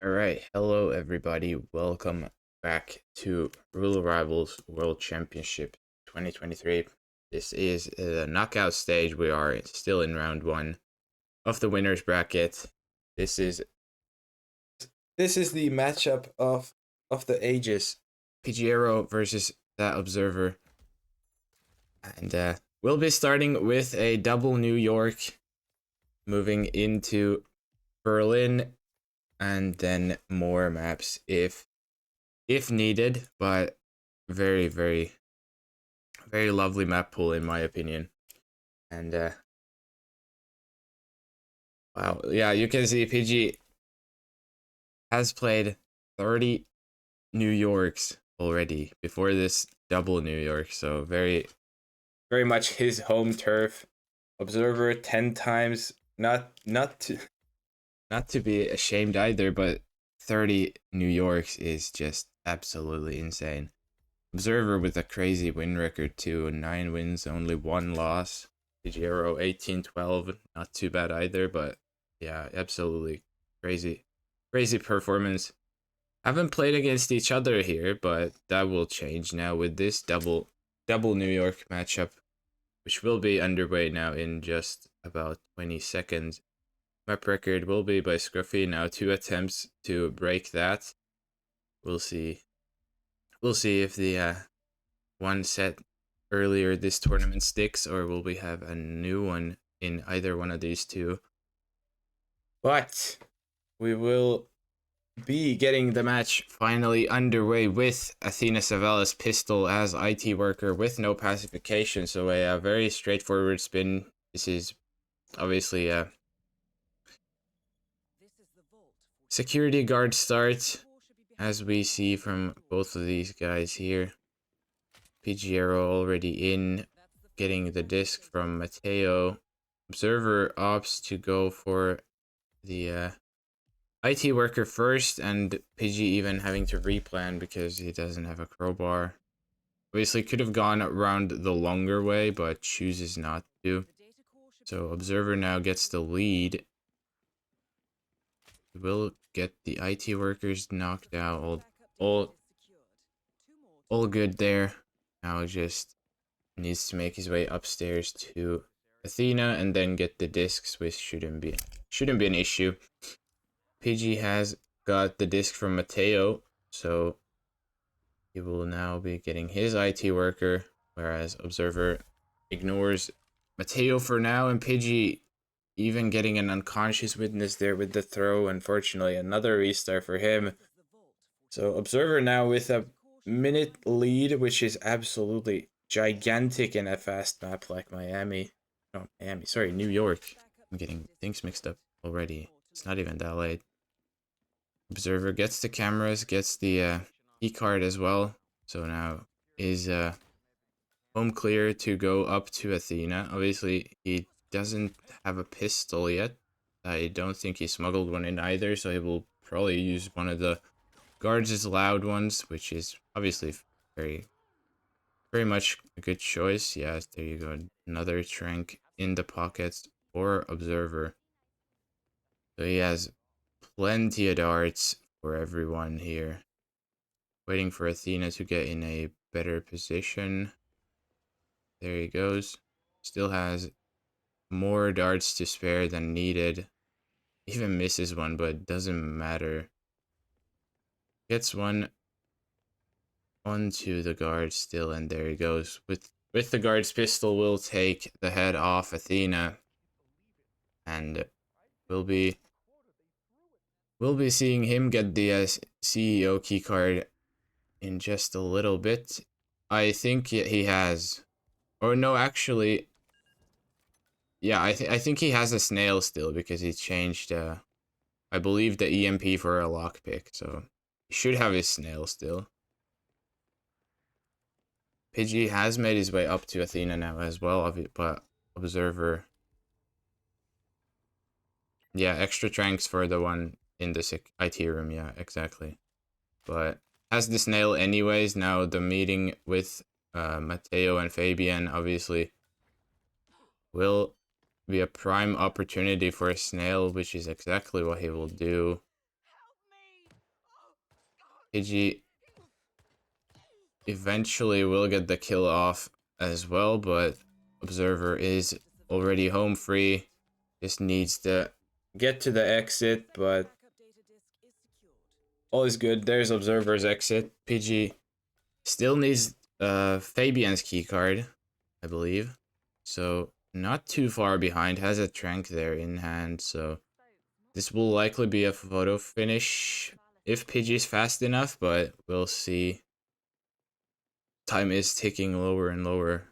Alright, hello everybody. Welcome back to Rule Rivals World Championship 2023. This is the knockout stage. We are still in round 1 of the winners bracket. This is the matchup of the ages. Pigiero versus ThatObserver. And we'll be starting with a double New York, moving into Berlin, and then more maps if needed, but very very lovely map pool in my opinion. And wow, yeah, you can see PG has played 30 New Yorks already before this double New York, so very much his home turf. Observer 10 times, not to be ashamed either, but 30 New Yorks is just absolutely insane. Observer with a crazy win record too, 9 wins, only 1 loss. Pigiero 18-12, not too bad either, but yeah, absolutely crazy performance. Haven't played against each other here, but that will change now with this double New York matchup, which will be underway now in just about 20 seconds. Map record will be by Scruffy, now 2 attempts to break that. We'll see if the one set earlier this tournament sticks, or will we have a new one in either one of these two. But we will be getting the match finally underway with Athena Savella's pistol as IT worker with no pacification, so a very straightforward spin. This is obviously a security guard start, as we see from both of these guys here. Pigiero already in, getting the disc from Matteo. Observer opts to go for the IT worker first, and Pidgey even having to replan because he doesn't have a crowbar. Obviously could have gone around the longer way, but chooses not to. So Observer now gets the lead. Will get the IT workers knocked out. All good there. Now just needs to make his way upstairs to Athena and then get the discs, which shouldn't be an issue. Pidgey has got the disc from Matteo, so he will now be getting his IT worker, whereas Observer ignores Matteo for now, and Pidgey even getting an unconscious witness there with the throw. Unfortunately, another restart for him. So Observer now with a minute lead, which is absolutely gigantic in a fast map like Miami. Oh, Miami, sorry, New York. I'm getting things mixed up already. It's not even that late. Observer gets the cameras, gets the key card as well. So now is home clear to go up to Athena. Obviously, he doesn't have a pistol yet. I don't think he smuggled one in either, so he will probably use one of the guards' loud ones, which is obviously very much a good choice. Yes, there you go. Another trank in the pockets for Observer. So he has plenty of darts for everyone here. Waiting for Athena to get in a better position. There he goes. Still has more darts to spare than needed. Even misses one, but it doesn't matter. Gets one onto the guard still, and there he goes. With the guard's pistol, will take the head off Athena, and we'll be seeing him get the CEO keycard in just a little bit. I think he has. Or no, actually, yeah, I think he has a snail still because he changed, I believe, the EMP for a lockpick, so he should have his snail still. Pidgey has made his way up to Athena now as well, but Observer, yeah, extra tranks for the one in the IT room, yeah, exactly. But has the snail anyways. Now the meeting with Matteo and Fabian obviously will be a prime opportunity for a snail, which is exactly what he will do. Pidgey eventually will get the kill off as well, but Observer is already home free. Just needs to get to the exit, but all is good. There's Observer's exit. Pidgey still needs Fabian's keycard, I believe. So not too far behind. Has a Trank there in hand, so this will likely be a photo finish if Pidgey's fast enough, but we'll see. Time is ticking lower and lower.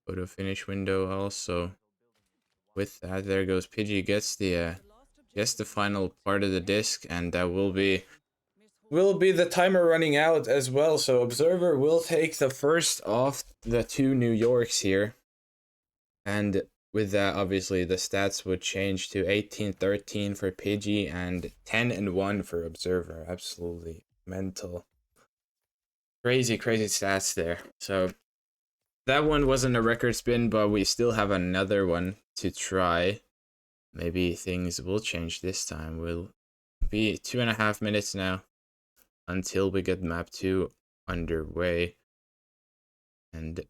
Photo finish window also. With that, there goes Pidgey, gets the final part of the disc, and that will be the timer running out as well. So Observer will take the first of the 2 New Yorks here, and with that, obviously the stats would change to 18-13 for Pidgey and 10-1 for Observer. Absolutely mental, crazy stats there. So that one wasn't a record spin, but we still have another one to try. Maybe things will change this time. We'll be 2.5 minutes now until we get map 2 underway. And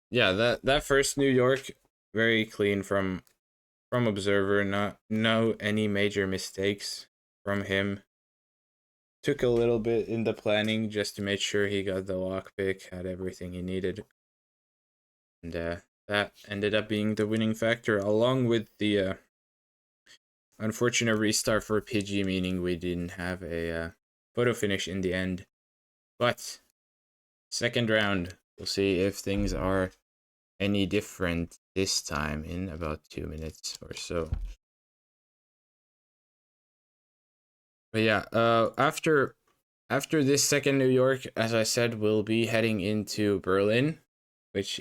yeah, that first New York, very clean from Observer. No any major mistakes from him. Took a little bit in the planning just to make sure he got the lockpick, had everything he needed. And that ended up being the winning factor, along with the unfortunate restart for Pidgey, meaning we didn't have a photo finish in the end. But second round, we'll see if things are any different this time in about 2 minutes or so. But yeah, after this second New York, as I said, we'll be heading into Berlin, which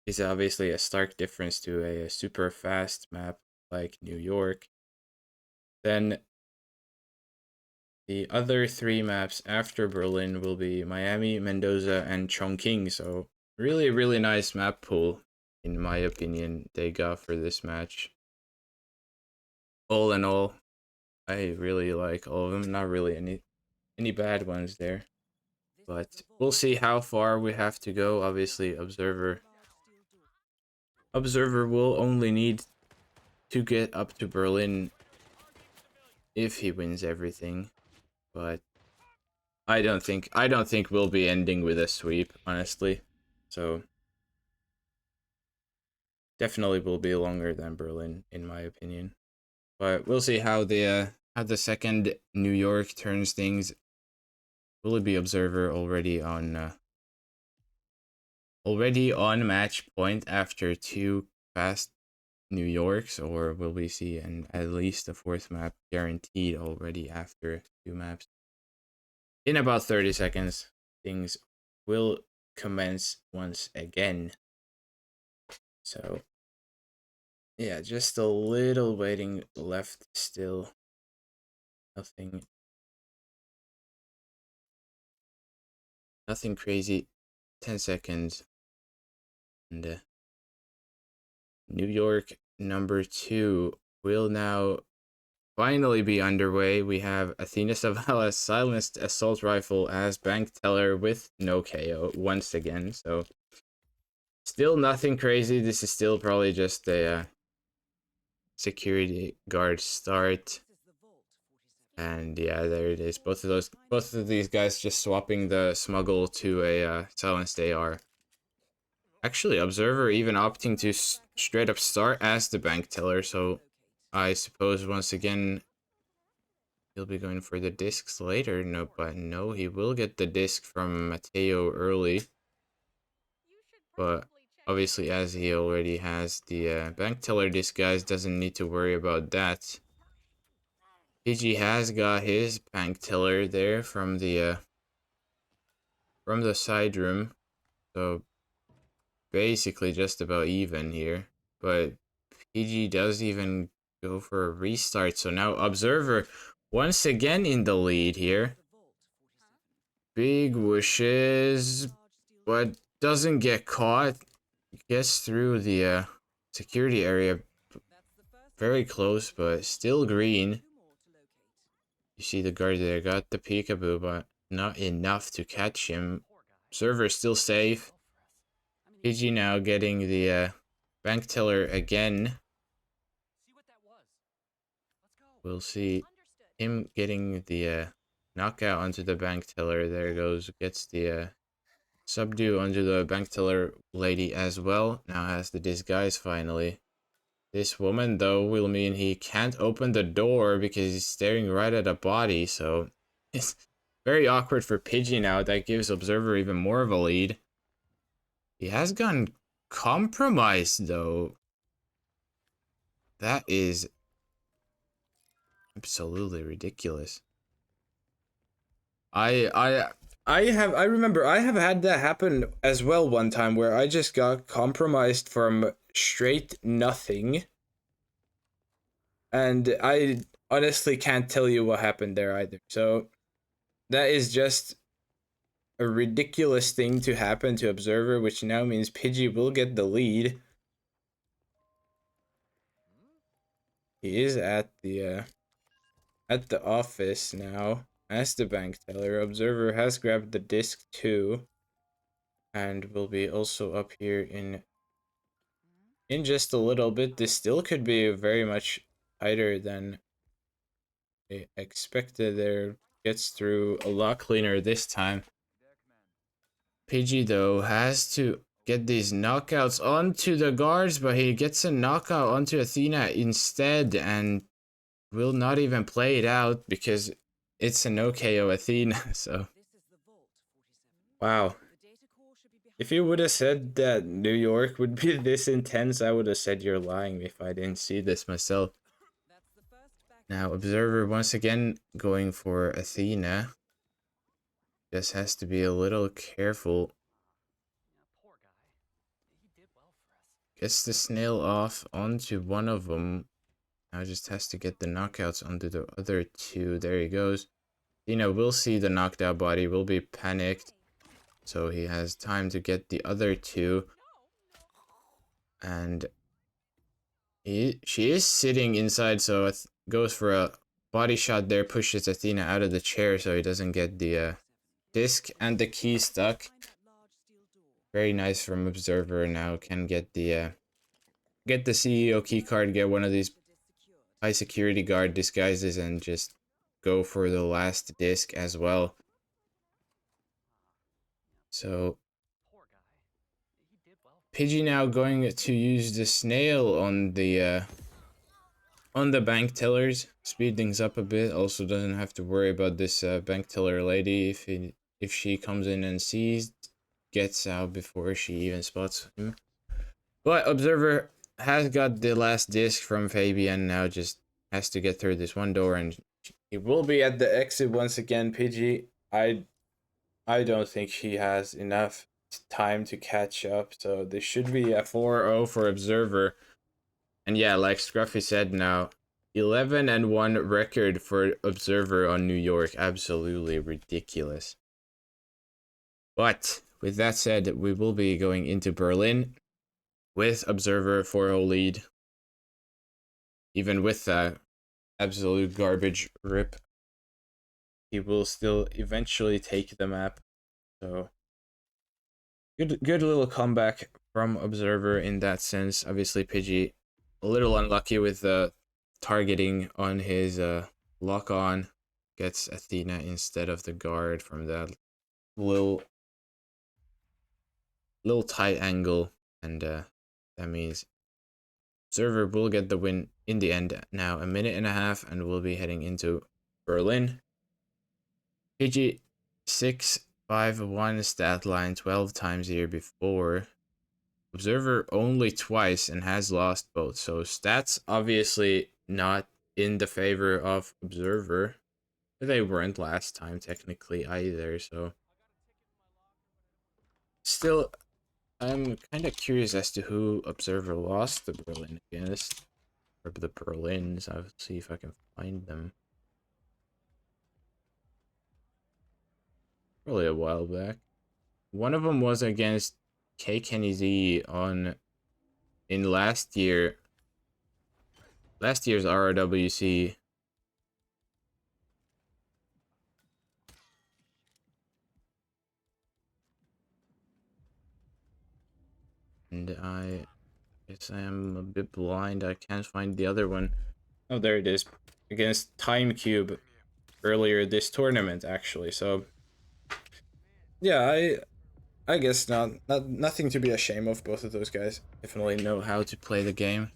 is obviously a stark difference to a super fast map like New York. Then the other 3 maps after Berlin will be Miami, Mendoza, and Chongqing. So really nice map pool, in my opinion, they got for this match. All in all, I really like all of them. Not really any bad ones there. But we'll see how far we have to go. Obviously, Observer will only need to get up to Berlin if he wins everything. But I don't think we'll be ending with a sweep, honestly. So definitely will be longer than Berlin, in my opinion. But we'll see how the second New York turns things. Will it be Observer already on match point after 2 fast New Yorks, or will we see at least a 4th map guaranteed already after 2 maps? In about 30 seconds, things will commence once again. So yeah, just a little waiting left still. Nothing crazy. 10 seconds. And New York number 2 will now finally be underway. We have Athena Savala's silenced assault rifle as bank teller with no KO once again. So still nothing crazy. This is still probably just a security guard start. And yeah, there it is. Both of these guys just swapping the smuggle to a silenced AR. Actually, Observer even opting to straight up start as the bank teller, so I suppose once again he'll be going for the discs later. No, but no, he will get the disc from Mateo early. But obviously, as he already has the bank teller disc, guys, doesn't need to worry about that. Pidgey has got his bank teller there from the side room, so basically just about even here. But PG does even go for a restart, so now Observer once again in the lead here. Big wishes, but doesn't get caught. Gets through the security area. very close, but still green. You see the guard there got the peekaboo, but not enough to catch him. Observer still safe. Pidgey now getting the bank teller again. We'll see him getting the knockout onto the bank teller. There goes, gets the subdue onto the bank teller lady as well. Now has the disguise finally. This woman, though, will mean he can't open the door because he's staring right at a body, so it's very awkward for Pidgey now. That gives Observer even more of a lead. He has gotten compromised, though. That is absolutely ridiculous. I remember I have had that happen as well one time where I just got compromised from straight nothing. And I honestly can't tell you what happened there either. So that is just a ridiculous thing to happen to Observer, which now means Pidgey will get the lead. He is at the office now as the bank teller. Observer has grabbed the disc too, and will be also up here in just a little bit. This still could be very much tighter than I expected. There gets through a lot cleaner this time. Pidgey, though, has to get these knockouts onto the guards, but he gets a knockout onto Athena instead and will not even play it out because it's a no KO Athena, so. Wow. If you would have said that New York would be this intense, I would have said you're lying if I didn't see this myself. Now, Observer once again going for Athena. Just has to be a little careful. Gets the snail off onto one of them. Now just has to get the knockouts onto the other two. There he goes. Athena will see the knocked out body, will be panicked. So he has time to get the other two. And she is sitting inside, so it goes for a body shot there, pushes Athena out of the chair so he doesn't get the disc and the key stuck. Very nice from Observer. Now can get the CEO key card, get one of these high security guard disguises, and just go for the last disc as well. So Pidgey now going to use the snail on the bank tellers, speed things up a bit. Also doesn't have to worry about this bank teller lady if she comes in and sees, gets out before she even spots him. But Observer has got the last disc from Fabian, now just has to get through this one door, and he will be at the exit once again. Pidgey, I don't think he has enough time to catch up, so this should be a 4-0 for Observer. And yeah, like Scruffy said, now 11-1 record for Observer on New York. Absolutely ridiculous. But with that said, we will be going into Berlin with Observer 4-0 lead. Even with that absolute garbage rip, he will still eventually take the map. So good little comeback from Observer in that sense. Obviously Pidgey a little unlucky with the targeting on his lock on. Gets Athena instead of the guard from that little tight angle, and that means Observer will get the win in the end. Now a minute and a half and we'll be heading into Berlin. Pidgey 6-5-1 stat line 12 times the year before. Observer only twice and has lost both. So stats obviously not in the favor of Observer. They weren't last time technically either, so still I'm kind of curious as to who Observer lost the Berlin against. Or the Berlins. I'll see if I can find them. Probably a while back. One of them was against K Kenny Z in last year. last year's RRWC. And I guess I am a bit blind. I can't find the other one. Oh, there it is. Against Time Cube earlier this tournament, actually. So yeah, I guess nothing to be ashamed of. Both of those guys definitely know how to play the game.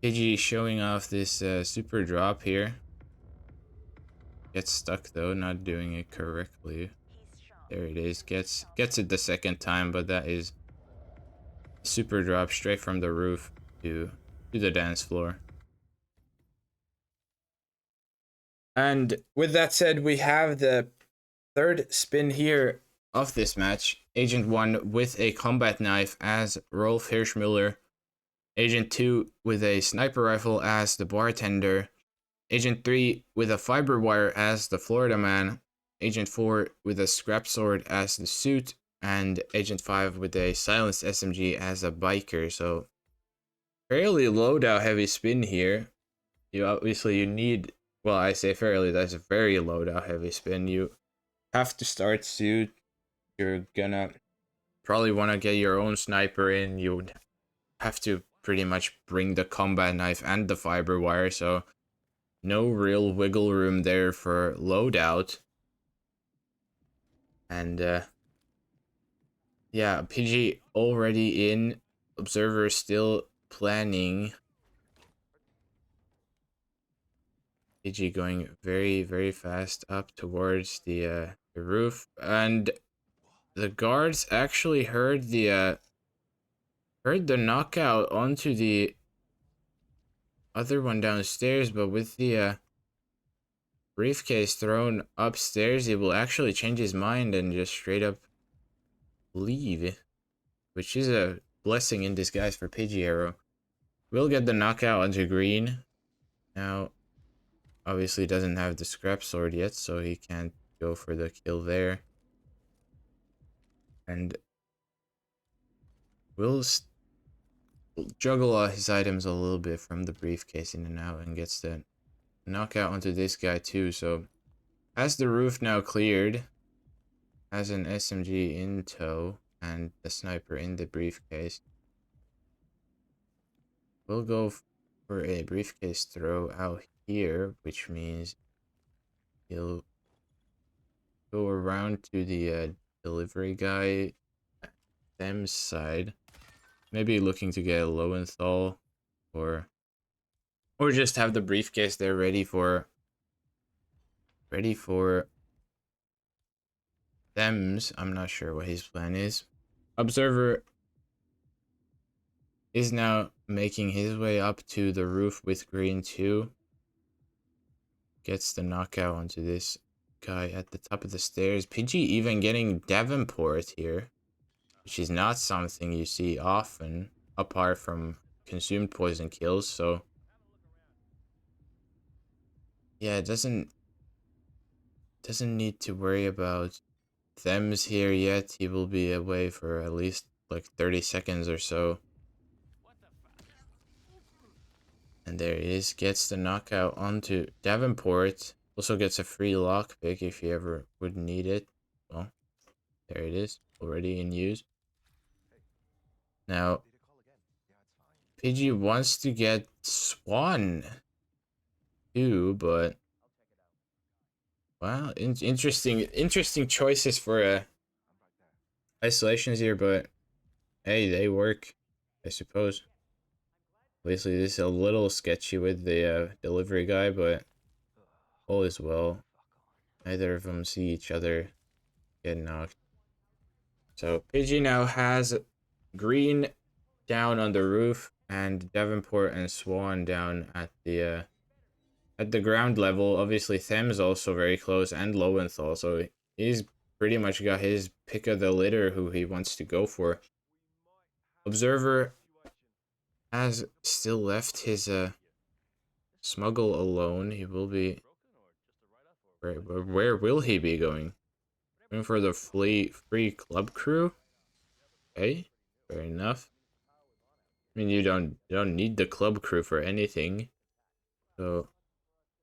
Pidgey showing off this super drop here. Gets stuck though, not doing it correctly. There it is. Gets it the second time, but that is super drop straight from the roof to the dance floor. And with that said, we have the third spin here of this match. Agent 1 with a combat knife as Rolf Hirschmüller. Agent 2 with a sniper rifle as the bartender. Agent 3 with a fiber wire as the Florida man. Agent 4 with a scrap sword as the suit. And Agent 5 with a silenced SMG as a biker. So fairly loadout heavy spin here. You need, well, I say fairly, that's a very loadout heavy spin. You have to start suit. You're gonna probably want to get your own sniper in. You would have to pretty much bring the combat knife and the fiber wire, so no real wiggle room there for loadout. And yeah, PG already in. Observer still planning. PG going very, very fast up towards the roof, and the guards actually heard the knockout onto the other one downstairs, but with the briefcase thrown upstairs, he will actually change his mind and just straight up leave, which is a blessing in disguise for Pigiero. Will get the knockout onto green. Now, obviously doesn't have the scrap sword yet, so he can't go for the kill there. And will juggle his items a little bit from the briefcase in and out and gets the knockout onto this guy too. So has the roof now cleared, has an SMG in tow and the sniper in the briefcase. We'll go for a briefcase throw out here, which means he'll go around to the delivery guy them's side, maybe looking to get a Lowenthal, or just have the briefcase there ready for them's. I'm not sure what his plan is. Observer is now making his way up to the roof with green 2. Gets the knockout onto this guy at the top of the stairs. Pidgey even getting Davenport here, which is not something you see often, apart from consumed poison kills. So yeah, it doesn't need to worry about them's here yet. He will be away for at least like 30 seconds or so. And there he is, gets the knockout onto Davenport. Also gets a free lockpick if he ever would need it. Well, there it is, already in use. Now, Pidgey wants to get Swan too, but wow, interesting choices for isolations here, but hey, they work, I suppose. Obviously, this is a little sketchy with the delivery guy, but all is well. Neither of them see each other get knocked. So Pidgey now has green down on the roof and Davenport and Swan down at the ground level. Obviously, Thames also very close, and Lowenthal, so he's pretty much got his pick of the litter who he wants to go for. Observer has still left his smuggle alone. He will be... Where will he be going? Going for the free club crew? Okay, fair enough. I mean, you don't need the club crew for anything. So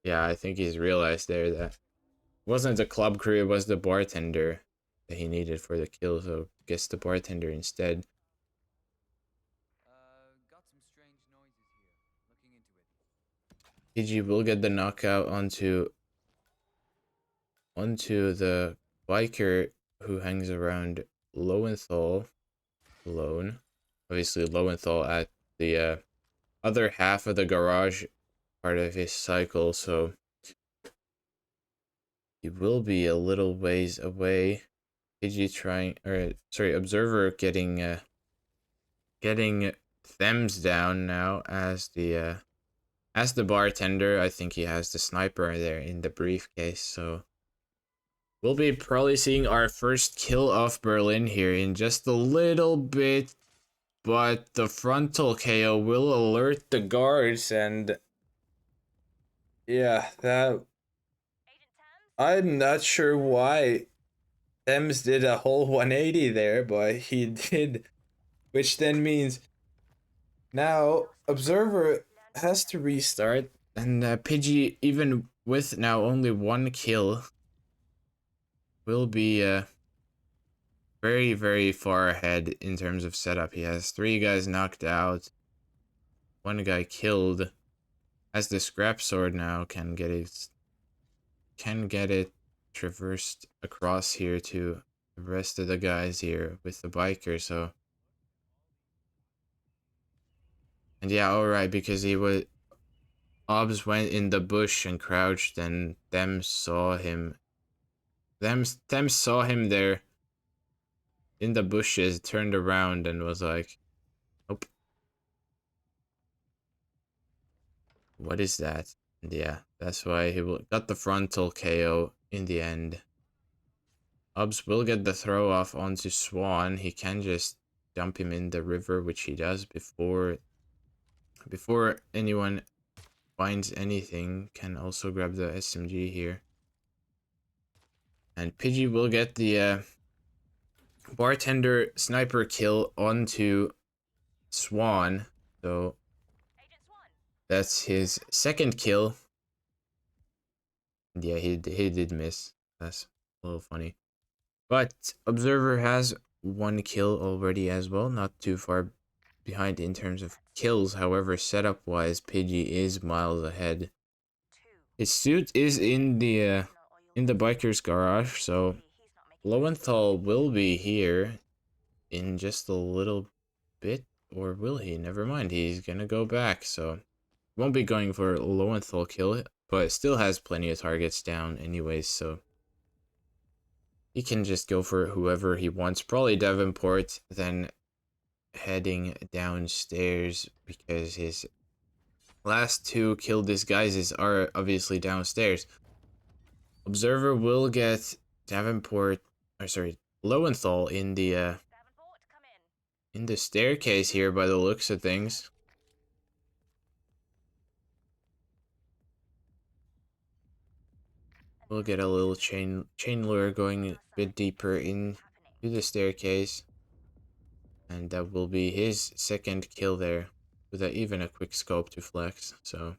yeah, I think he's realized there that it wasn't the club crew, it was the bartender that he needed for the kill, so guess the bartender instead. PG will get the knockout onto the biker who hangs around Lowenthal alone. Obviously, Lowenthal at the other half of the garage part of his cycle, so he will be a little ways away. PG trying, or sorry, Observer getting Thems down now as the bartender. I think he has the sniper there in the briefcase, so we'll be probably seeing our first kill of Berlin here in just a little bit, but the frontal KO will alert the guards, and yeah, that I'm not sure why Thames did a whole 180 there, but he did, which then means now Observer has to restart, and Pidgey, even with now only one kill, will be very, very far ahead in terms of setup. He has 3 guys knocked out, 1 guy killed. As the scrap sword now can get it traversed across here to the rest of the guys here with the biker. So, and yeah, alright, because he was Obs went in the bush and crouched, and them saw him. Them saw him there in the bushes, turned around and was like, "Nope, what is that?" And yeah, that's why he got the frontal KO in the end. Obs will get the throw off onto Swan. He can just dump him in the river, which he does before anyone finds anything. Can also grab the SMG here. And Pidgey will get the bartender sniper kill onto Swan. So that's his second kill. Yeah, he did miss. That's a little funny. But Observer has 1 kill already as well. Not too far behind in terms of kills. However, setup wise, Pidgey is miles ahead. His suit is in the biker's garage, so Lowenthal will be here in just a little bit, or will he? Never mind, he's gonna go back, so won't be going for Lowenthal kill, but still has plenty of targets down anyways, so he can just go for whoever he wants. Probably Davenport, then heading downstairs because his last 2 kill disguises are obviously downstairs. Observer will get Davenport, or sorry, Lowenthal in the staircase here by the looks of things. We'll get a little chain lure going a bit deeper into the staircase. And that will be his second kill there, with even a quick scope to flex, so.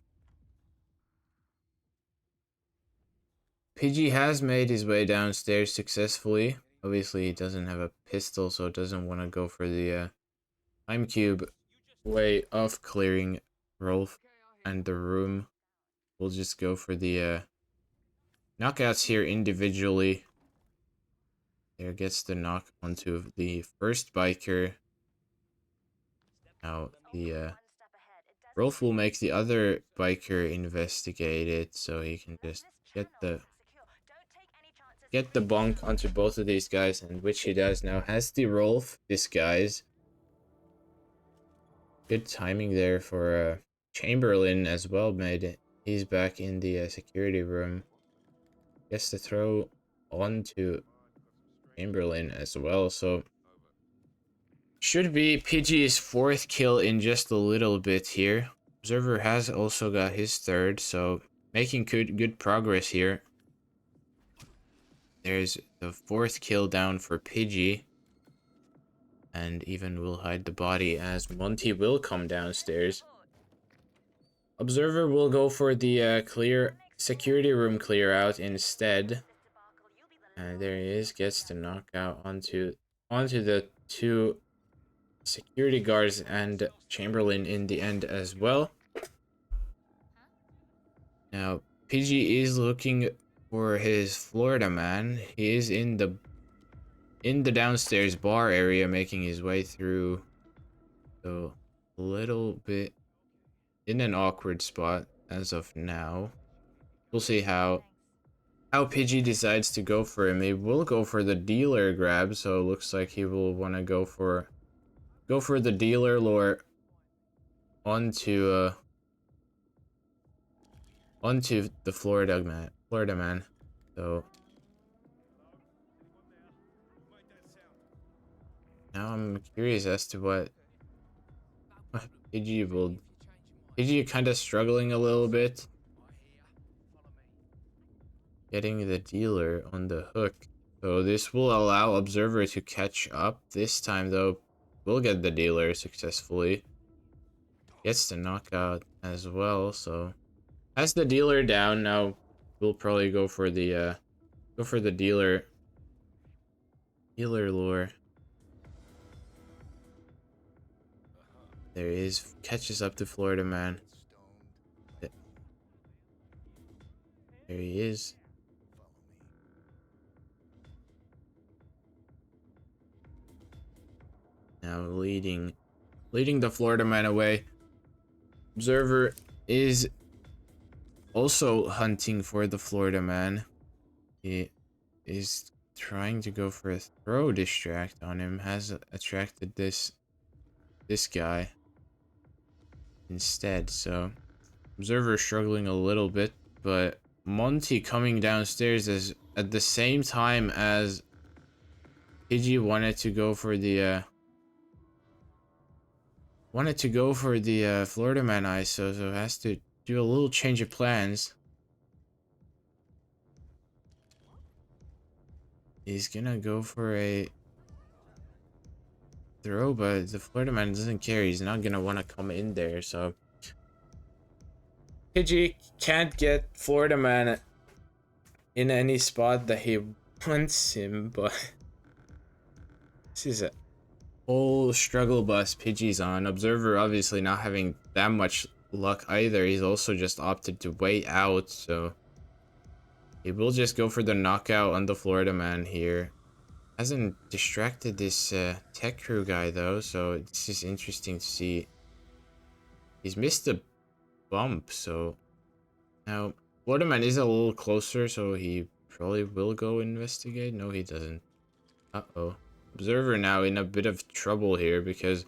PG has made his way downstairs successfully. Obviously, he doesn't have a pistol, so doesn't want to go for the time cube way of clearing Rolf and the room. We'll just go for the knockouts here individually. There gets the knock onto the first biker. Now the Rolf will make the other biker investigate it, so he can just get the bonk onto both of these guys, and which he does now. Has the Rolf disguise. Good timing there for Chamberlain as well, made it. He's back in the security room. Gets the throw onto Chamberlain as well, so should be PG's 4th kill in just a little bit here. Observer has also got his 3rd, so making good progress here. There's the 4th kill down for Pidgey. And even will hide the body as Monty will come downstairs. Observer will go for the clear security room clear out instead. And there he is, gets the knockout onto the two security guards and Chamberlain in the end as well. Now, PG is looking for his Florida man. He is in the downstairs bar area, making his way through. So a little bit in an awkward spot as of now. We'll see how PG decides to go for him. He will go for the dealer grab, so it looks like he will want to go for the dealer lure onto the Florida man. So now I'm curious as to what Pidgey will. Pidgey kind of struggling a little bit, getting the dealer on the hook. So this will allow Observer to catch up. This time though, we'll get the dealer successfully. Gets the knockout as well. So has the dealer down now. We'll probably go for the dealer lure. There he is, catches up to Florida man. There he is. Now leading the Florida man away. Observer is also hunting for the Florida man. He is trying to go for a throw distract on him. Has attracted this guy instead. So Observer struggling a little bit, but Monty coming downstairs is at the same time as Pidgey wanted to go for the Florida man ISO, so has to do a little change of plans. He's gonna go for a throw, but the Florida man doesn't care. He's not gonna want to come in there, so Pidgey can't get Florida man in any spot that he wants him, but this is a whole struggle bus Pidgey's on. Observer obviously not having that much luck either. He's also just opted to wait out, so he will just go for the knockout on the Florida man here. Hasn't distracted this tech crew guy though, so this is interesting to see. He's missed a bump, so now Florida man is a little closer, so he probably will go investigate. No, he doesn't. Uh-oh. Observer now in a bit of trouble here because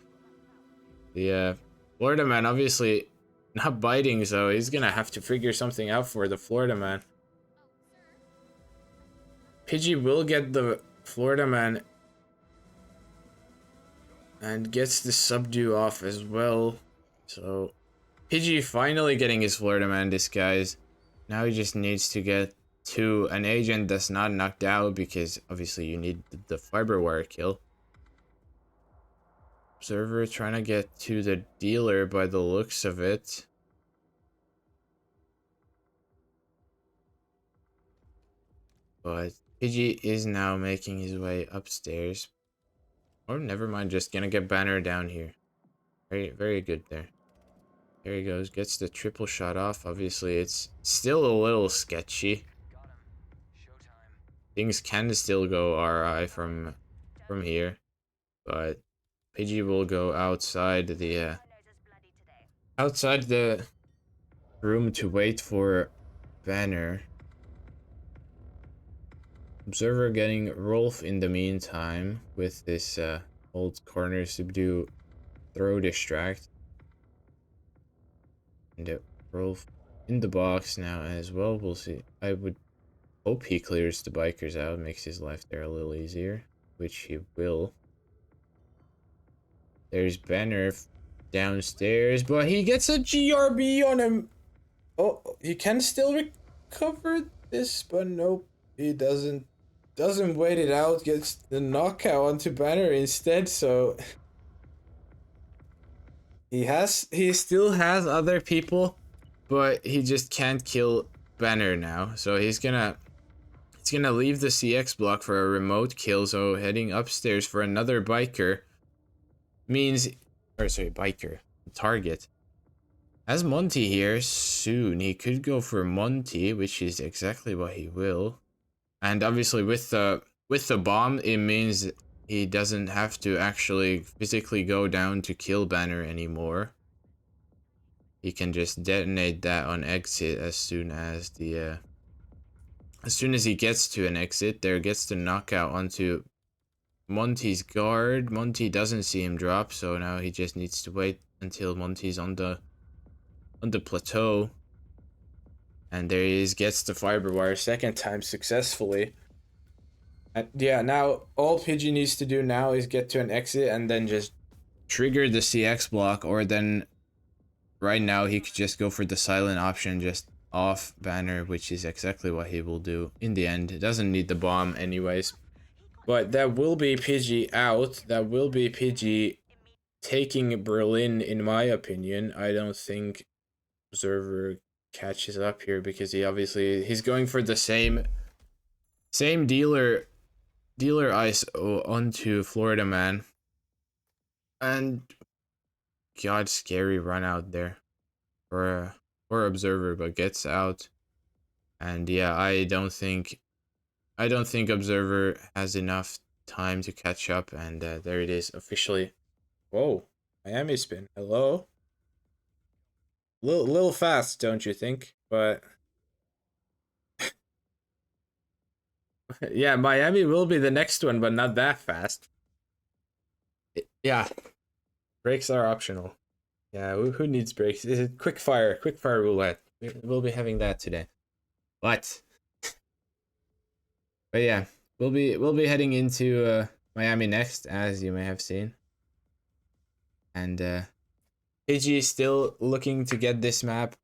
the Florida man obviously not biting, so he's gonna have to figure something out for the Florida man. Pidgey will get the Florida man and gets the subdue off as well. So Pidgey finally getting his Florida man disguise. Now he just needs to get to an agent that's not knocked out, because obviously you need the fiber wire kill. Observer trying to get to the dealer by the looks of it. But Pidgey is now making his way upstairs. Or never mind, just gonna get Banner down here. Very, very good there. There he goes, gets the triple shot off. Obviously, it's still a little sketchy. Things can still go RI from here, but Pidgey will go outside the room to wait for Banner. Observer getting Rolf in the meantime with this old corner subdue throw distract. And Rolf in the box now as well. We'll see. I would hope he clears the bikers out, makes his life there a little easier, which he will. There's Banner downstairs, but he gets a GRB on him. Oh, he can still recover this, but nope, he doesn't wait it out, gets the knockout onto Banner instead, so he still has other people but he just can't kill Banner now. So he's gonna leave the CX block for a remote kill. So heading upstairs for another biker means, or sorry, biker target. As Monty here soon, he could go for Monty, which is exactly what he will. And obviously with the bomb, it means he doesn't have to actually physically go down to kill Banner anymore. He can just detonate that on exit as soon as the as soon as he gets to an exit. There gets the knockout onto Monty's guard. Monty doesn't see him drop, so now he just needs to wait until Monty's on the plateau. And there he is, gets the fiber wire second time successfully. And yeah, now all Pidgey needs to do now is get to an exit and then just trigger the CX block, or then right now he could just go for the silent option, just off Banner, which is exactly what he will do in the end. It doesn't need the bomb anyways. But that will be Pidgey out. That will be Pidgey taking Berlin, in my opinion. I don't think Observer catches up here because he's going for the same dealer ice onto Florida Man. And god, scary run out there for Observer, but gets out. And yeah, I don't think Observer has enough time to catch up, and there it is officially. Whoa, Miami spin. Hello. Little fast, don't you think? But yeah, Miami will be the next one, but not that fast. Yeah, brakes are optional. Yeah, who needs brakes? Is it quick fire roulette? We'll be having that today. But yeah, we'll be heading into Miami next, as you may have seen. And Pidgey is still looking to get this map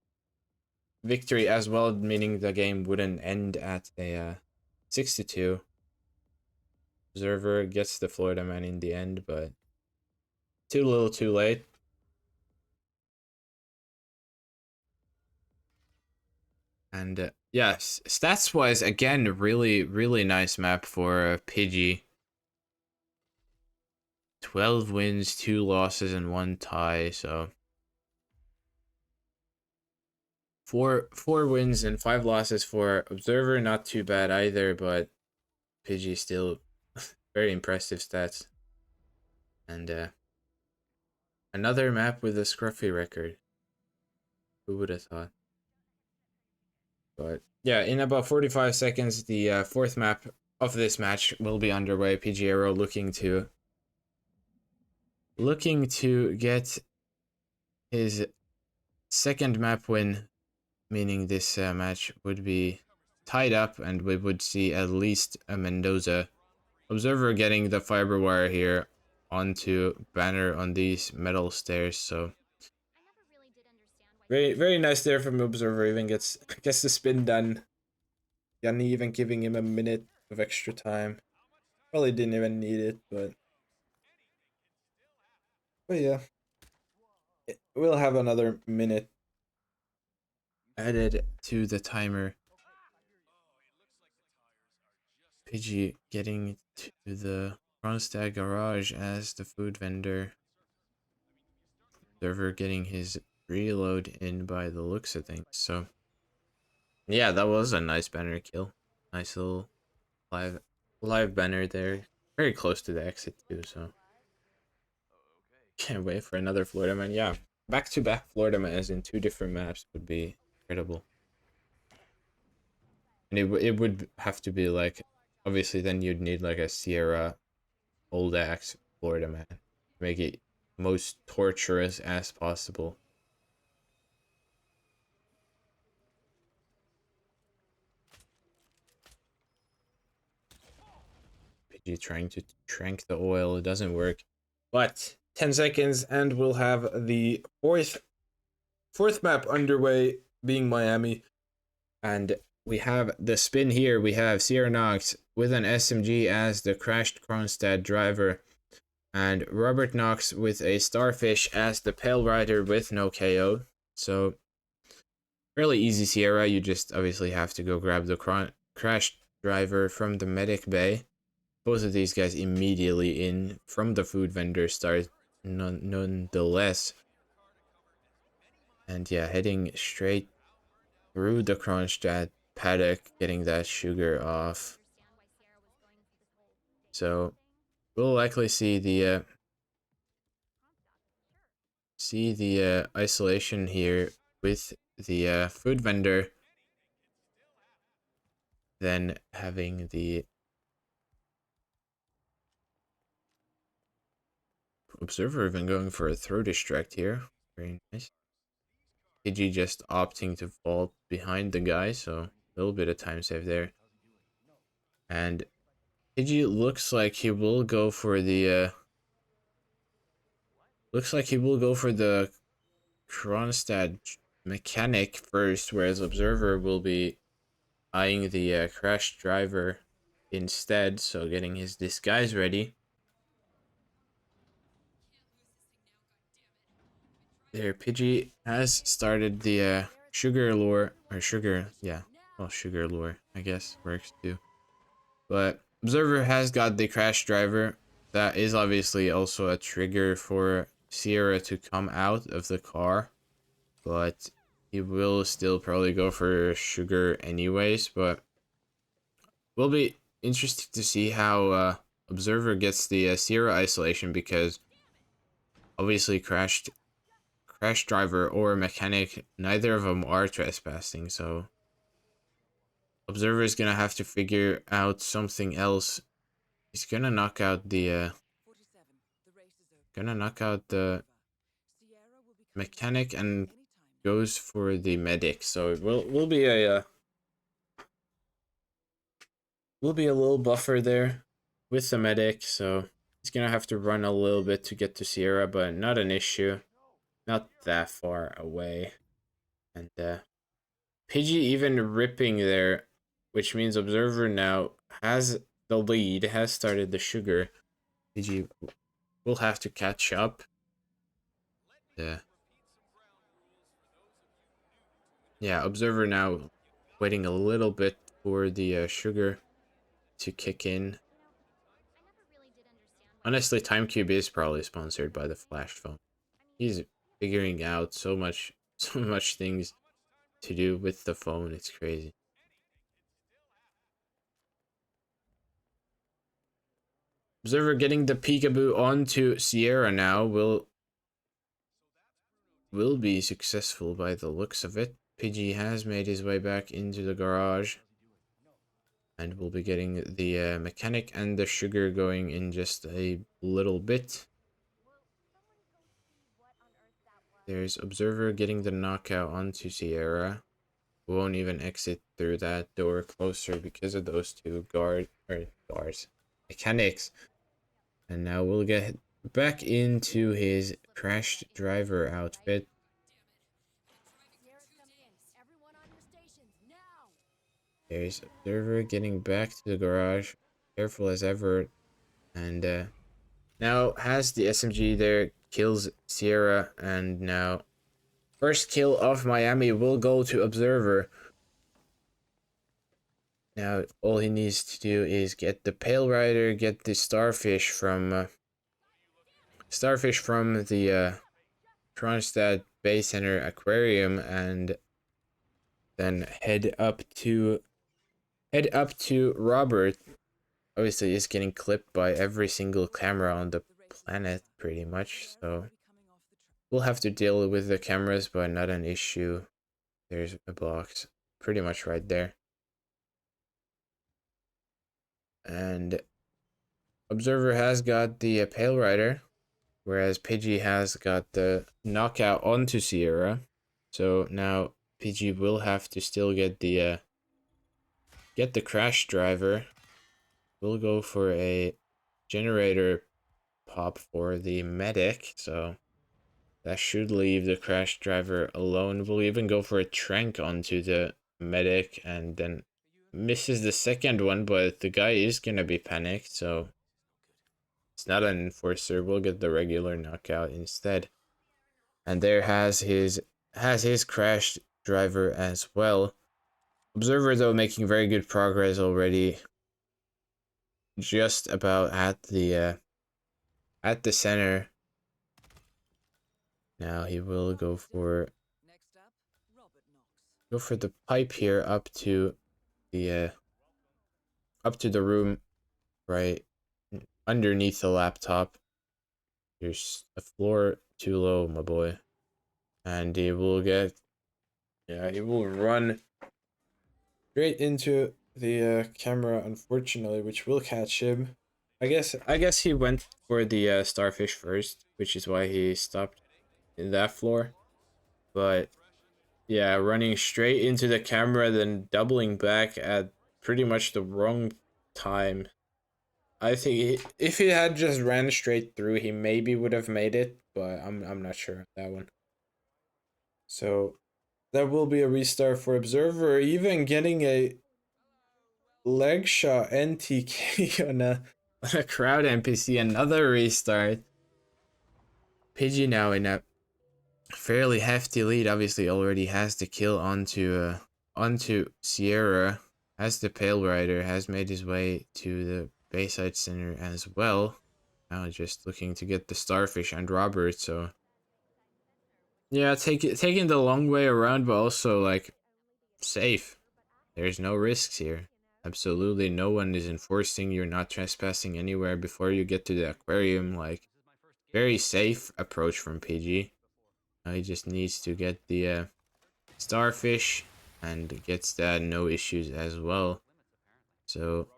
victory as well, meaning the game wouldn't end at a 6-2. Observer gets the Florida Man in the end, but too little too late. And yes, stats wise, again, really nice map for Pidgey. 12 wins, 2 losses, and 1 tie. So 4 wins and 5 losses for Observer. Not too bad either, but Pidgey still very impressive stats. And another map with a scruffy record. Who would have thought? But yeah, in about 45 seconds, the fourth map of this match will be underway. Pigiero looking to get his second map win, meaning this match would be tied up and we would see at least a Mendoza. Observer getting the fiber wire here onto Banner on these metal stairs, so very nice there from Observer. Even gets the spin done. Yanni even giving him a minute of extra time. Probably didn't even need it, but yeah, we'll have another minute added to the timer. Pidgey getting to the Kronstadt garage as the food vendor. Observer getting his reload in by the looks of things. So yeah, that was a nice banner kill. Nice little live banner there. Very close to the exit too, so can't wait for another Florida Man. Yeah, back-to-back Florida Man as in 2 different maps would be incredible. And it would have to be like, obviously then you'd need like a Sierra old axe Florida Man to make it most torturous as possible. Pidgey trying to trank the oil, it doesn't work. But 10 seconds and we'll have the fourth map underway, being Miami. And we have the spin here. We have Sierra Knox with an SMG as the crashed Kronstadt driver, and Robert Knox with a Starfish as the Pale Rider with no KO. So fairly easy Sierra. You just obviously have to go grab the crash driver from the medic bay. Both of these guys immediately in from the food vendor start nonetheless. And yeah, heading straight through the Kronstadt paddock, getting that sugar off. So we'll likely see the isolation here with the food vendor, then having the observer even going for a throw distract here. Very nice. Pidgey just opting to vault behind the guy, so a little bit of time save there. And Pidgey looks like he will go for the Kronstadt mechanic first, whereas observer will be eyeing the crash driver instead, so getting his disguise ready. There, Pidgey has started the sugar lure, or sugar, yeah, well, sugar lure, I guess, works too. But Observer has got the crash driver. That is obviously also a trigger for Sierra to come out of the car, but he will still probably go for sugar anyways, but will be interesting to see how Observer gets the Sierra isolation, because obviously crash driver or mechanic, neither of them are trespassing, so Observer is gonna have to figure out something else. He's gonna knock out the mechanic and goes for the medic. So it will be a little buffer there with the medic. So he's gonna have to run a little bit to get to Sierra, but not an issue. Not that far away. And Pidgey even ripping there, which means Observer now has the lead, has started the sugar. Pidgey will have to catch up. Yeah, Observer now waiting a little bit for the sugar to kick in. Honestly, TimeCube is probably sponsored by the Flash phone. He's figuring out so much things to do with the phone. It's crazy. Observer getting the peekaboo onto Sierra now will be successful by the looks of it. Pidgey has made his way back into the garage, and we'll be getting the mechanic and the sugar going in just a little bit. There's Observer getting the knockout onto Sierra. We won't even exit through that door closer because of those two mechanics. And now we'll get back into his crashed driver outfit. There's Observer getting back to the garage, careful as ever, and now has the SMG there, kills Sierra, and now first kill of Miami will go to Observer. Now all he needs to do is get the Pale Rider, get the starfish from the Kronstadt Bay Center Aquarium, and then head up to Robert. Obviously, he's getting clipped by every single camera on the planet, pretty much. So we'll have to deal with the cameras, but not an issue. There's a box, pretty much right there. And Observer has got the Pale Rider, whereas Pidgey has got the knockout onto Sierra. So now Pidgey will have to still get the crash driver. We'll go for a generator pop for the medic, so that should leave the crash driver alone. We'll even go for a trank onto the medic, and then misses the second one, but the guy is gonna be panicked, so it's not an enforcer. We'll get the regular knockout instead. And there has his crashed driver as well. Observer, though, making very good progress already. Just about at the center. Now he will go for the pipe here up to the room right underneath the laptop. There's a floor too low, my boy. And he will he will run straight into the camera, unfortunately, which will catch him. I guess he went for the starfish first, which is why he stopped in that floor. But yeah, running straight into the camera, then doubling back at pretty much the wrong time. I think if he had just ran straight through, he maybe would have made it, but I'm not sure on that one. So that will be a restart for Observer, even getting a leg shot NTK on a crowd NPC, another restart. Pidgey now in a fairly hefty lead, obviously already has the kill onto Sierra, as the Pale Rider has made his way to the Bayside Center as well. Now just looking to get the Starfish and Robert, so yeah, taking the long way around, but also like safe. There's no risks here. Absolutely no one is enforcing you're not trespassing anywhere before you get to the aquarium. Like, very safe approach from PG. He just needs to get the starfish and gets that, no issues as well. So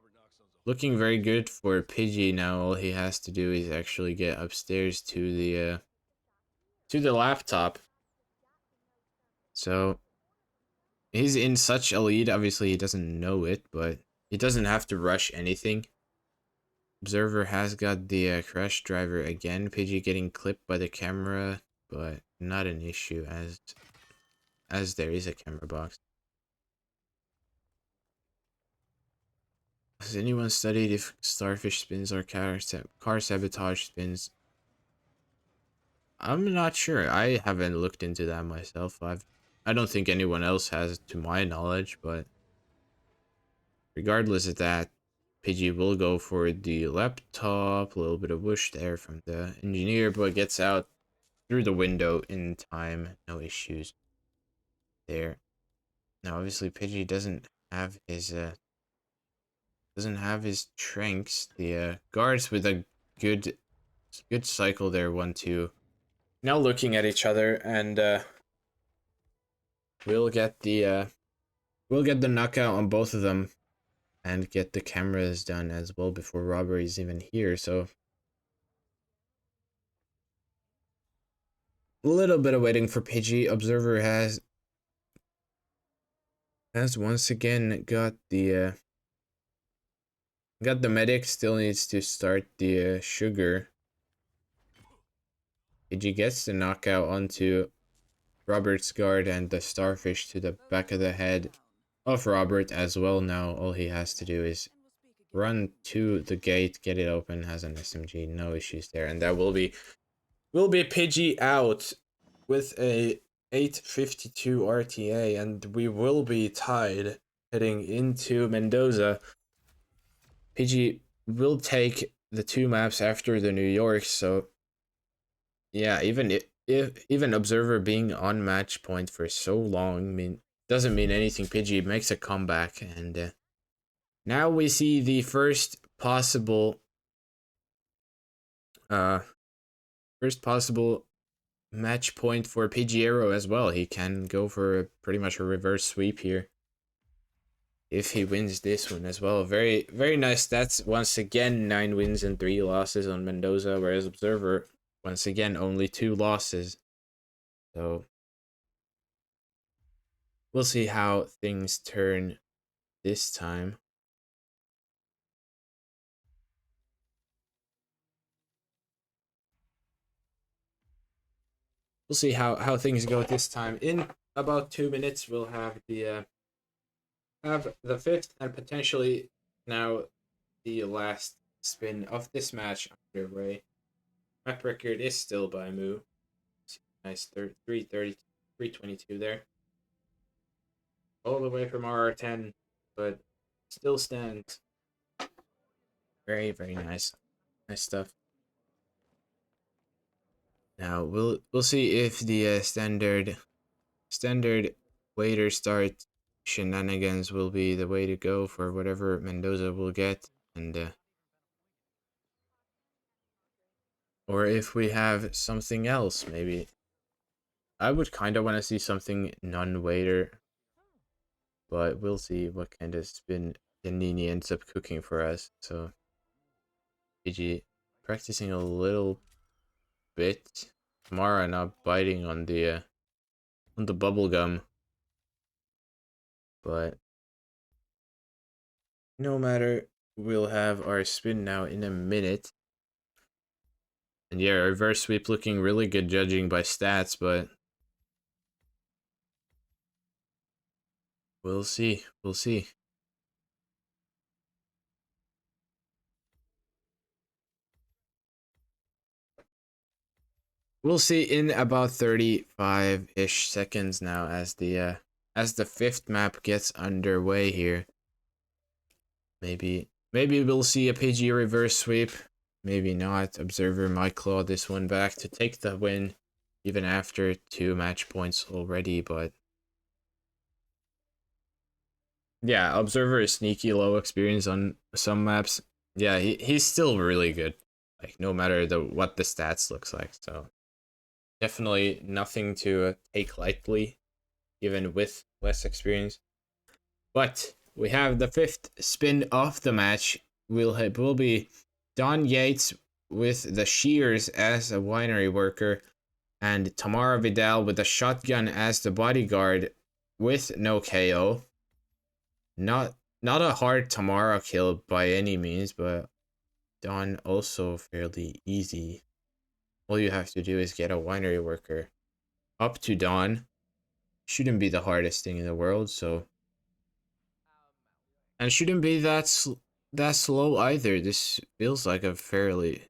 looking very good for Pidgey now. All he has to do is actually get upstairs to the laptop. So he's in such a lead. Obviously he doesn't know it, but he doesn't have to rush anything. Observer has got the crash driver again. Pidgey getting clipped by the camera, but not an issue as there is a camera box. Has anyone studied if starfish spins are car sabotage spins? I'm not sure. I haven't looked into that myself. I don't think anyone else has, to my knowledge, but regardless of that, Pidgey will go for the laptop. A little bit of whoosh there from the engineer, but gets out through the window in time. No issues there. Now, obviously, Pidgey doesn't have his tranks. The guards with a good cycle there. 1-2. Now looking at each other, and we'll get the knockout on both of them, and get the cameras done as well before Robbery's even here. So a little bit of waiting for Pidgey. Observer has once again got the medic. Still needs to start the sugar. Pidgey gets the knockout onto Robert's guard, and the starfish to the back of the head of Robert as well. Now all he has to do is run to the gate, get it open, has an SMG, no issues there, and that will be Pidgey out with a 852 RTA, and we will be tied heading into Mendoza. Pidgey will take the 2 maps after the New York, so yeah, even Observer being on match point for so long doesn't mean anything. Pidgey makes a comeback, and now we see the first possible match point for Pigiero as well. He can go for pretty much a reverse sweep here if he wins this one as well. Very, very nice stats. Once again, 9 wins and 3 losses on Mendoza, whereas Observer, once again, only 2 losses. So we'll see how things turn this time. We'll see how things go this time. In about 2 minutes, we'll have the 5th and potentially now the last spin of this match underway. Map record is still by Moo. Nice 322 there. all the way from RR10, but still stands. Very, very nice. Nice stuff. Now we'll see if the standard waiter start shenanigans will be the way to go for whatever Mendoza will get, and or if we have something else. Maybe I would kind of want to see something non-waiter, but we'll see what kind of spin Yanini ends up cooking for us. So PG practicing a little bit. Mara not biting on the bubble gum, but no matter. We'll have our spin now in a minute. And yeah, reverse sweep looking really good judging by stats, but we'll see. We'll see. We'll see in about 35-ish seconds now as the fifth map gets underway here. Maybe we'll see a PG reverse sweep. Maybe not. Observer might claw this one back to take the win, even after 2 match points already, but yeah, Observer is sneaky low experience on some maps. Yeah, he's still really good. Like no matter what the stats looks like. So definitely nothing to take lightly, even with less experience. But we have the fifth spin of the match. Will be Don Yates with the shears as a winery worker, and Tamara Vidal with the shotgun as the bodyguard with no KO. Not a hard Tamara kill by any means, but Don also fairly easy. All you have to do is get a winery worker up to Don. Shouldn't be the hardest thing in the world, so. And shouldn't be that slow either. This feels like a fairly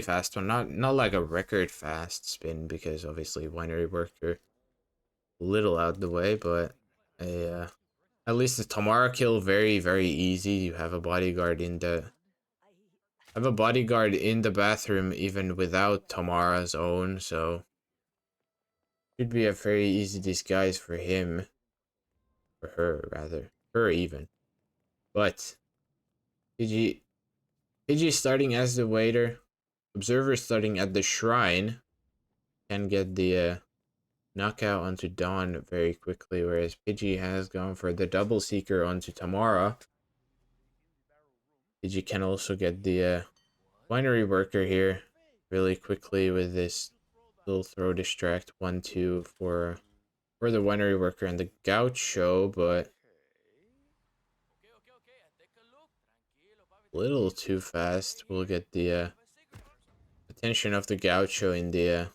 fast one. Not like a record fast spin, because obviously winery worker little out the way, but a at least the Tamara kill very, very easy. You have a bodyguard in the bathroom even without Tamara's own, so should be a very easy disguise for him. For her, rather. Her even. But PG starting as the waiter. Observer starting at the shrine. Can get the knockout onto Dawn very quickly, whereas Pidgey has gone for the double seeker onto Tamara. Pidgey can also get the winery worker here really quickly with this little throw distract 1-2 for the winery worker and the gaucho, but a little too fast. We'll get the attention of the gaucho in the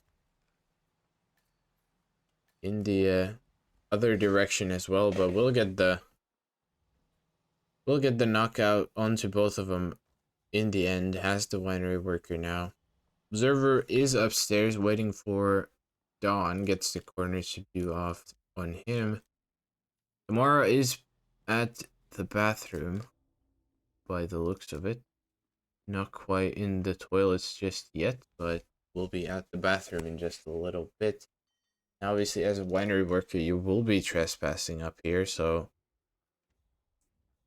other direction as well, but we'll get the knockout onto both of them in the end. Has the winery worker now. Observer is upstairs waiting for Dawn. Gets the corner to do off on him. Tamara is at the bathroom by the looks of it. Not quite in the toilets just yet, but will be at the bathroom in just a little bit. Now, obviously, as a winery worker, you will be trespassing up here, so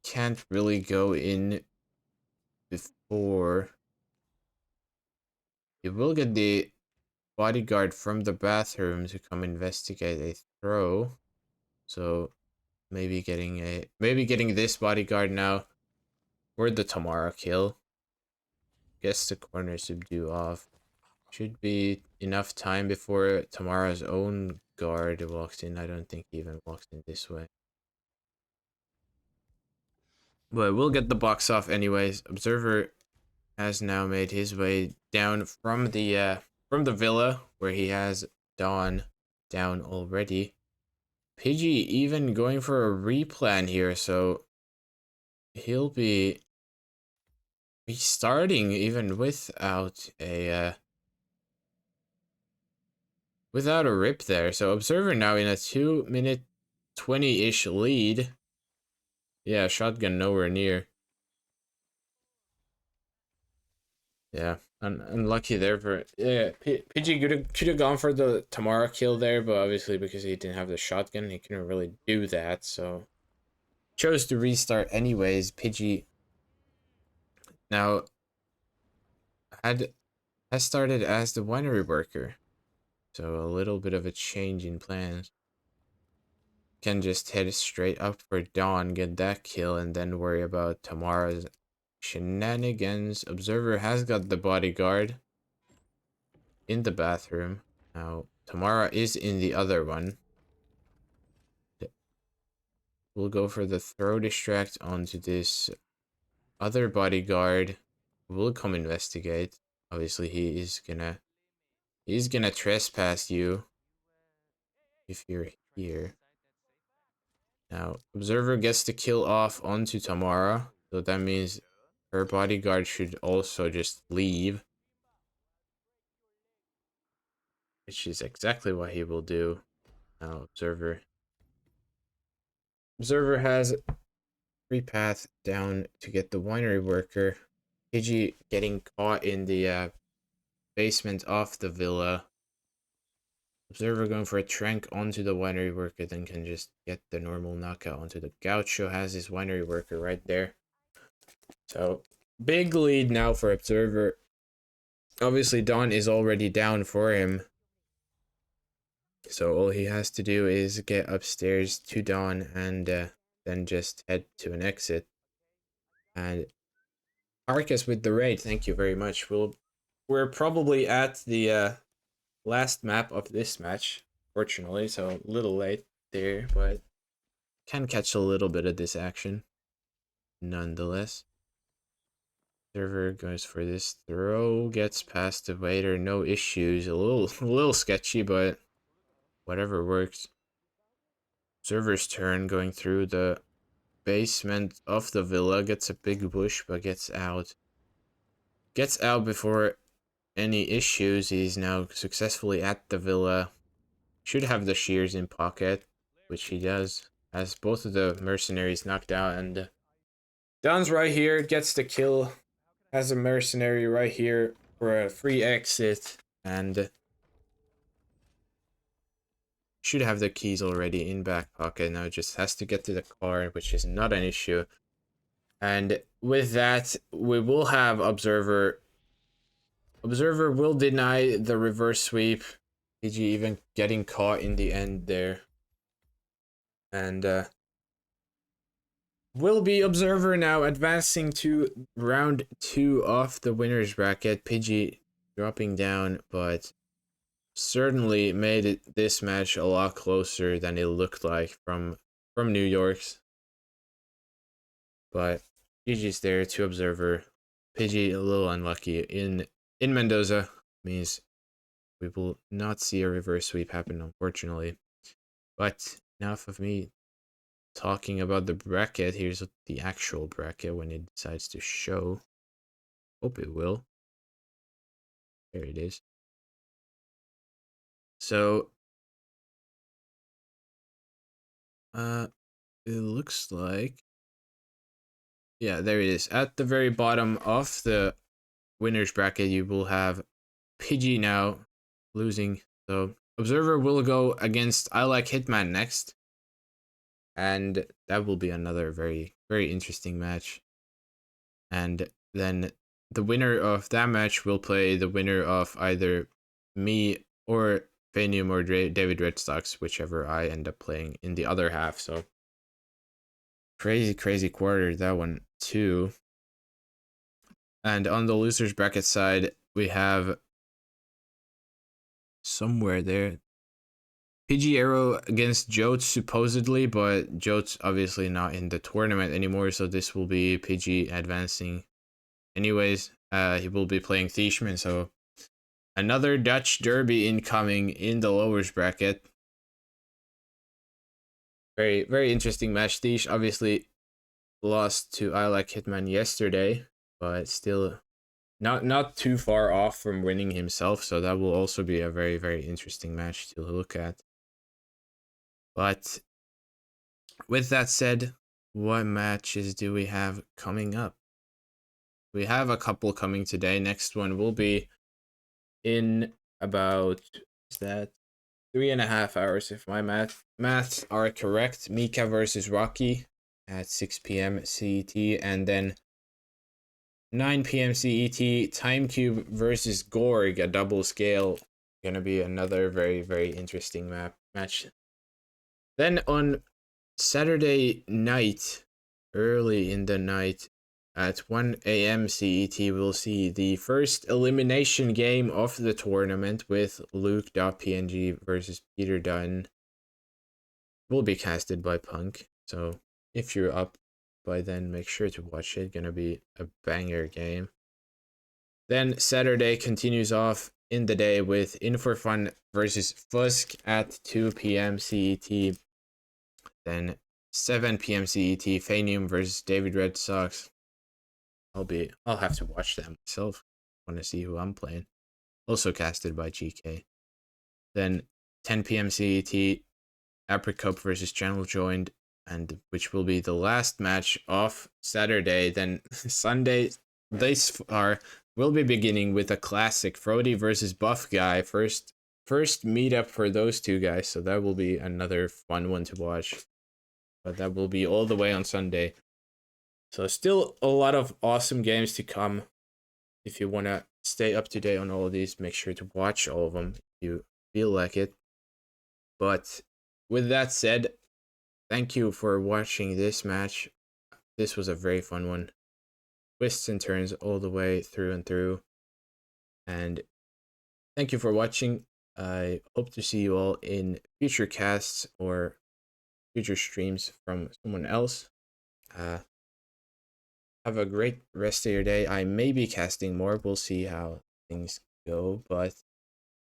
can't really go in before. You will get the bodyguard from the bathroom to come investigate a throw. So maybe getting this bodyguard now for the Tamara kill. Guess the corner subdue off. Should be enough time before Tamara's own guard walks in. I don't think he even walks in this way. But we'll get the box off anyways. Observer has now made his way down from the villa where he has Dawn down already. Pidgey even going for a replan here, so he'll be restarting even without a rip there. So Observer now in a 2-minute 20-ish lead. Yeah, shotgun nowhere near. Yeah, unlucky there for Pidgey could have gone for the Tamara kill there, but obviously because he didn't have the shotgun, he couldn't really do that. So chose to restart anyways. Pidgey now has started as the winery worker, so a little bit of a change in plans. Can just head straight up for Dawn, get that kill, and then worry about Tamara's shenanigans. Observer has got the bodyguard in the bathroom. Now, Tamara is in the other one. We'll go for the throw distract onto this other bodyguard. We'll come investigate. Obviously, he's gonna trespass you if you're here. Now, Observer gets the kill off onto Tamara, so that means her bodyguard should also just leave, which is exactly what he will do. Now, Observer has free path down to get the winery worker. Pidgey getting caught in the basement of the villa. Observer going for a trank onto the winery worker, then can just get the normal knockout onto the Gaucho. Has his winery worker right there. So, big lead now for Observer. Obviously, Dawn is already down for him. So all he has to do is get upstairs to Dawn and then just head to an exit. And Arcus with the raid, thank you very much. We're probably at the last map of this match, fortunately, so a little late there, but can catch a little bit of this action nonetheless. Server goes for this throw, gets past the waiter, no issues. A little sketchy, but whatever works. Server's turn, going through the basement of the villa, gets a big bush, but gets out. Gets out before any issues. He's now successfully at the villa. Should have the shears in pocket, which he does. Has both of the mercenaries knocked out, and Don's right here, gets the kill. Has a mercenary right here for a free exit, and should have the keys already in back pocket. Now just has to get to the car, which is not an issue. And with that, we will have Observer. Observer will deny the reverse sweep. PG even getting caught in the end there. And will be Observer now advancing to round 2 of the winner's bracket. Pidgey dropping down, but certainly made this match a lot closer than it looked like from New York's. But GG's there to Observer. Pidgey a little unlucky in Mendoza, means we will not see a reverse sweep happen, unfortunately. But enough of me talking about the bracket. Here's the actual bracket when it decides to show. Hope it will. There it is. So it looks like, yeah, there it is. At the very bottom of the winner's bracket, you will have Pidgey now losing. So Observer will go against I Like Hitman next. And that will be another very, very interesting match. And then the winner of that match will play the winner of either me or Fanium or David Redstocks, whichever I end up playing in the other half. So crazy quarter, that one too. And on the losers bracket side, we have somewhere there Pigiero against Jotes supposedly, but Jotes obviously not in the tournament anymore, so this will be Pidgey advancing. Anyways, he will be playing Thieschman, so another Dutch derby incoming in the lowers bracket. Very interesting match. Thiesch obviously lost to I Like Hitman yesterday, but still not too far off from winning himself, so that will also be a very interesting match to look at. But with that said, what matches do we have coming up? We have a couple coming today. Next one will be in about, is that 3.5 hours if my maths are correct. Mika versus Rocky at 6 p.m. CET, and then 9 p.m. CET, Time Cube versus Gorg, a double scale. Gonna be another very, very interesting match. Then on Saturday night, early in the night, at 1 a.m. CET, we'll see the first elimination game of the tournament with Luke.png versus Peter Dunn. Will be casted by Punk, so if you're up by then, make sure to watch it. Gonna be a banger game. Then Saturday continues off in the day with In For Fun versus Fusk at 2 p.m. CET. Then 7 p.m. CET, Fanium versus David Red Sox. I'll have to watch that myself. Want to see who I'm playing. Also casted by GK. Then 10 p.m. CET, Apricot versus Channel Joined, and which will be the last match of Saturday. Then Sunday, this far, we'll be beginning with a classic Frody versus Buff Guy. First meetup for those two guys, so that will be another fun one to watch. But that will be all the way on Sunday. So still a lot of awesome games to come. If you want to stay up to date on all of these, make sure to watch all of them if you feel like it. But with that said, thank you for watching this match. This was a very fun one. Twists and turns all the way through and through. And thank you for watching. I hope to see you all in future casts or future streams from someone else. Have a great rest of your day. I may be casting more. We'll see how things go. But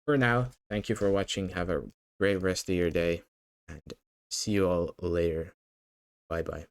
for now, thank you for watching. Have a great rest of your day. And see you all later. Bye-bye.